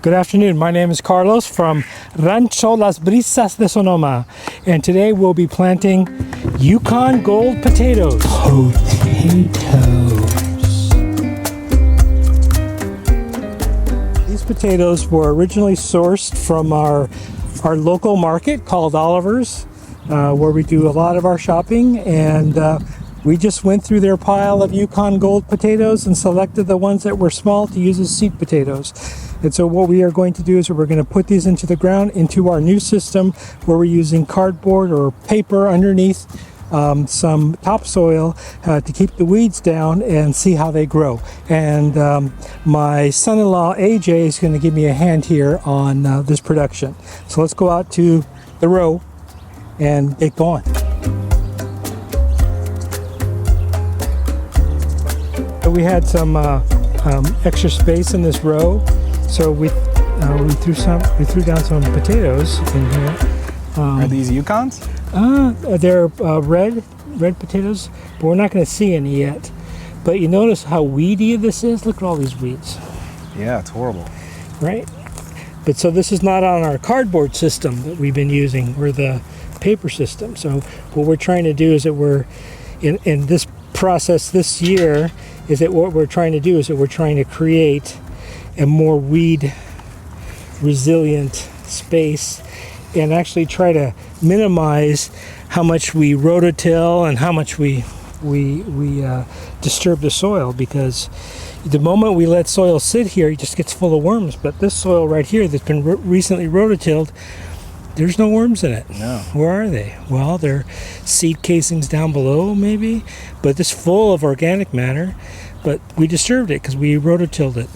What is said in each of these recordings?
Good afternoon. My name is Carlos from Rancho Las Brisas de Sonoma, and today we'll be planting Yukon Gold potatoes. These potatoes were originally sourced from our local market called Oliver's, where we do a lot of our shopping, and we just went through their pile of Yukon Gold potatoes and selected the ones that were small to use as seed potatoes. And so what we are going to do is we're going to put these into the ground into our new system where we're using cardboard or paper underneath some topsoil to keep the weeds down and see how they grow. And my son-in-law AJ is going to give me a hand here on this production. So let's go out to the row and get going. We had some extra space in this row, so we threw down some potatoes in here. Are these Yukons? They're red potatoes, but we're not going to see any yet. But you notice how weedy this is? Look at all these weeds. Yeah, it's horrible. Right? But so this is not on our cardboard system that we've been using. We're the paper system. So what we're trying to do is that we're in this process this year is that what we're trying to do is that we're trying to create a more weed resilient space and actually try to minimize how much we rototill and how much we disturb the soil, because the moment we let soil sit here, it just gets full of worms. But this soil right here that's been recently rototilled, there's no worms in it. No. Where are they? Well, they're seed casings down below maybe, but it's full of organic matter. But we disturbed it because we rototilled it.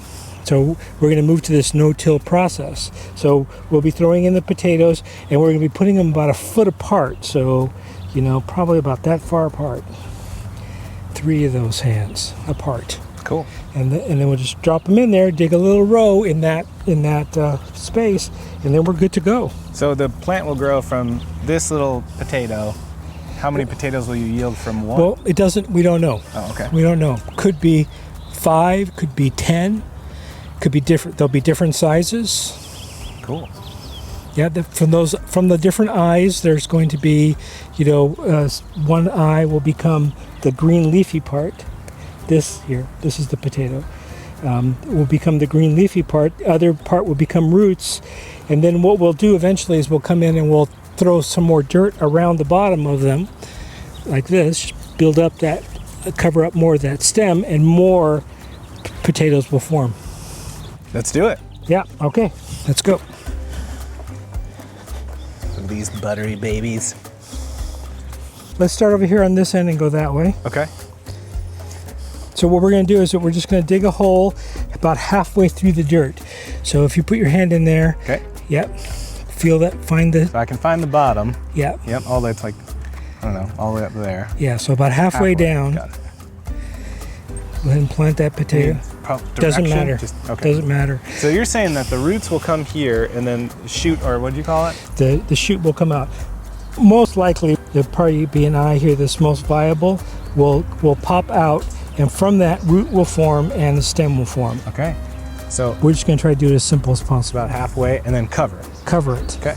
So we're going to move to this no-till process. So we'll be throwing in the potatoes, and we're going to be putting them about a foot apart. So, probably about that far apart. 3 of those hands apart. Cool. And then we'll just drop them in there, dig a little row in that space, and then we're good to go. So the plant will grow from this little potato. How many potatoes will you yield from one? Well, we don't know. Oh, okay. We don't know. Could be 5, could be 10, could be different. There'll be different sizes. Cool. Yeah, from the different eyes, there's going to be, one eye will become the green leafy part. This is the potato. Will become the green leafy part. The other part will become roots. And then what we'll do eventually is we'll come in and we'll throw some more dirt around the bottom of them, like this, build up that, cover up more of that stem, and more potatoes will form. Let's do it. Yeah, okay, let's go. These buttery babies. Let's start over here on this end and go that way. Okay. So what we're going to do is that we're just going to dig a hole about halfway through the dirt. So if you put your hand in there, okay. Yep, feel that, So I can find the bottom. Yeah. Yep, all that's like, all the way up there. Yeah, so about halfway down. Got it. Go ahead and plant that potato. Doesn't matter. Okay. Doesn't matter. So you're saying that the roots will come here and then shoot, or what do you call it? The shoot will come out. Most likely, there'll probably be an eye here that's most viable, will pop out, and from that, root will form and the stem will form. Okay. So we're just going to try to do it as simple as possible. About halfway, and then cover it. Cover it. Okay.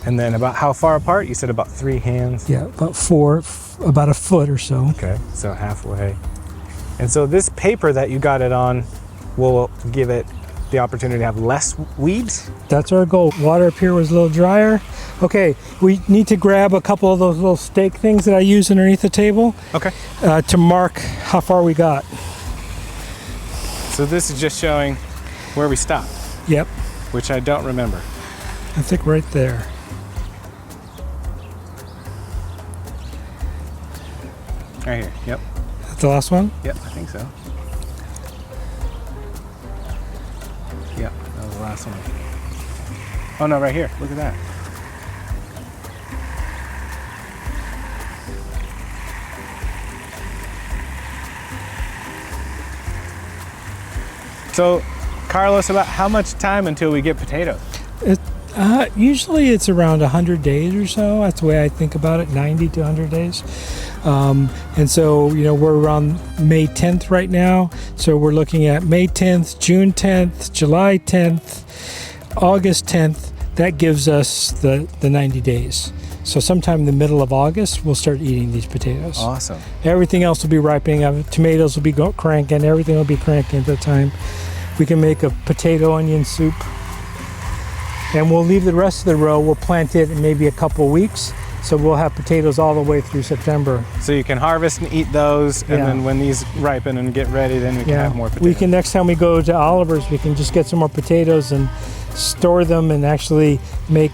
And then about how far apart? You said about 3 hands? Yeah, about 4, about a foot or so. Okay, so halfway. And so this paper that you got it on will give it the opportunity to have less weeds? That's our goal. Water up here was a little drier. Okay, we need to grab a couple of those little stake things that I use underneath the table. Okay. To mark how far we got. So this is just showing where we stopped. Yep. Which I don't remember. I think right there. Right here, yep. That's the last one? Yep, I think so. Yep, that was the last one. Oh no, right here, look at that. So, Carlos, about how much time until we get potatoes? Usually it's around 100 days or so. That's the way I think about it, 90 to 100 days. And so, we're around May 10th right now. So we're looking at May 10th, June 10th, July 10th, August 10th. That gives us the 90 days. So sometime in the middle of August, we'll start eating these potatoes. Awesome. Everything else will be ripening. Tomatoes will be cranking. Everything will be cranking at that time. We can make a potato onion soup. And we'll leave the rest of the row. We'll plant it in maybe a couple weeks. So we'll have potatoes all the way through September. So you can harvest and eat those, and then when these ripen and get ready, then we can have more potatoes. We can, next time we go to Oliver's, we can just get some more potatoes and store them and actually make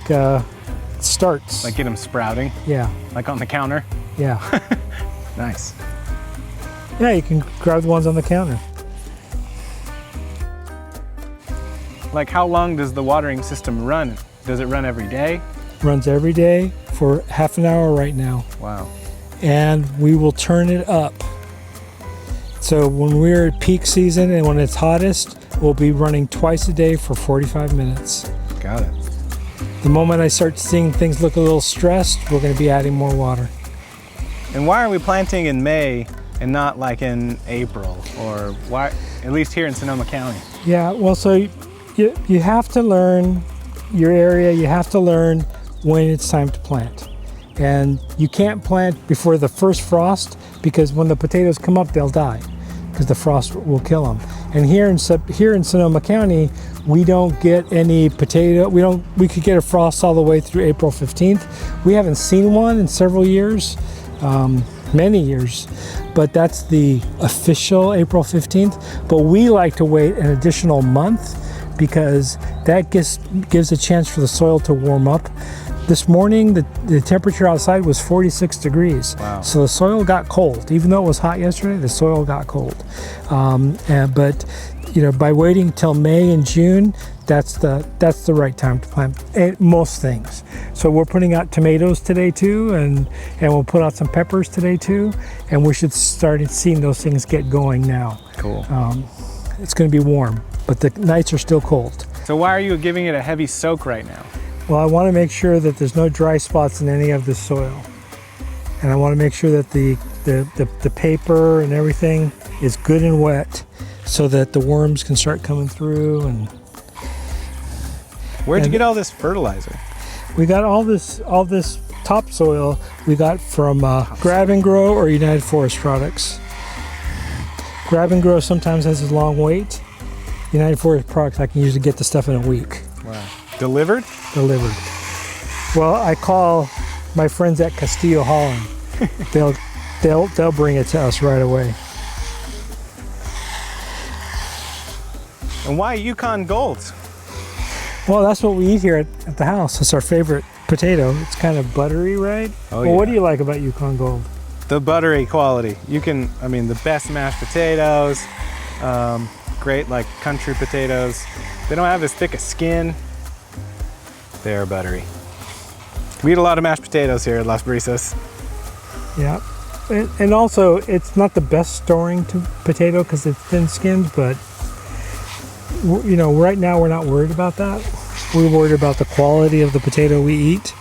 starts. Like get them sprouting? Yeah. Like on the counter? Yeah. Nice. Yeah, you can grab the ones on the counter. Like how long does the watering system run? Does it run every day? Runs every day for half an hour right now. Wow. And we will turn it up. So when we're at peak season and when it's hottest, we'll be running twice a day for 45 minutes. Got it. The moment I start seeing things look a little stressed, we're going to be adding more water. And why are we planting in May and not like in April, or why, at least here in Sonoma County? Yeah, well, so you have to learn your area, you have to learn when it's time to plant. And you can't plant before the first frost, because when the potatoes come up, they'll die because the frost will kill them. And here in Sonoma County, we don't get any potato. We could get a frost all the way through April 15th. We haven't seen one in several years, many years, but that's the official April 15th. But we like to wait an additional month because that gives a chance for the soil to warm up. This morning, the temperature outside was 46 degrees. Wow. So the soil got cold. Even though it was hot yesterday, the soil got cold. But by waiting till May and June, that's the right time to plant most things. So we're putting out tomatoes today too, and we'll put out some peppers today too, and we should start seeing those things get going now. Cool. It's going to be warm, but the nights are still cold. So why are you giving it a heavy soak right now? Well, I want to make sure that there's no dry spots in any of the soil. And I want to make sure that the paper and everything is good and wet so that the worms can start coming through. And where'd you get all this fertilizer? We got all this topsoil we got from Grab and Grow or United Forest Products. Grab and Grow sometimes has a long wait. United Forest Products, I can usually get the stuff in a week. Wow. Delivered? Delivered. Well, I call my friends at Castillo Holland. They'll bring it to us right away. And why Yukon Gold? Well, that's what we eat here at the house. It's our favorite potato. It's kind of buttery, right? Oh, well, yeah. What do you like about Yukon Gold? The buttery quality. The best mashed potatoes, great like country potatoes. They don't have as thick a skin. They're buttery. We eat a lot of mashed potatoes here at Las Brisas. Yeah. And also, it's not the best storing potato because it's thin-skinned, but right now we're not worried about that. We're worried about the quality of the potato we eat.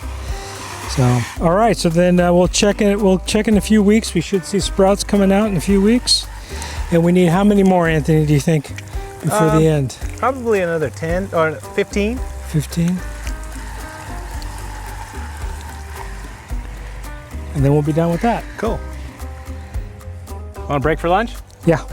So, all right. So then we'll check in. We'll check in a few weeks. We should see sprouts coming out in a few weeks. And we need how many more, Anthony? Do you think before the end? Probably another 10 or 15. 15. And then we'll be done with that. Cool. Want a break for lunch? Yeah.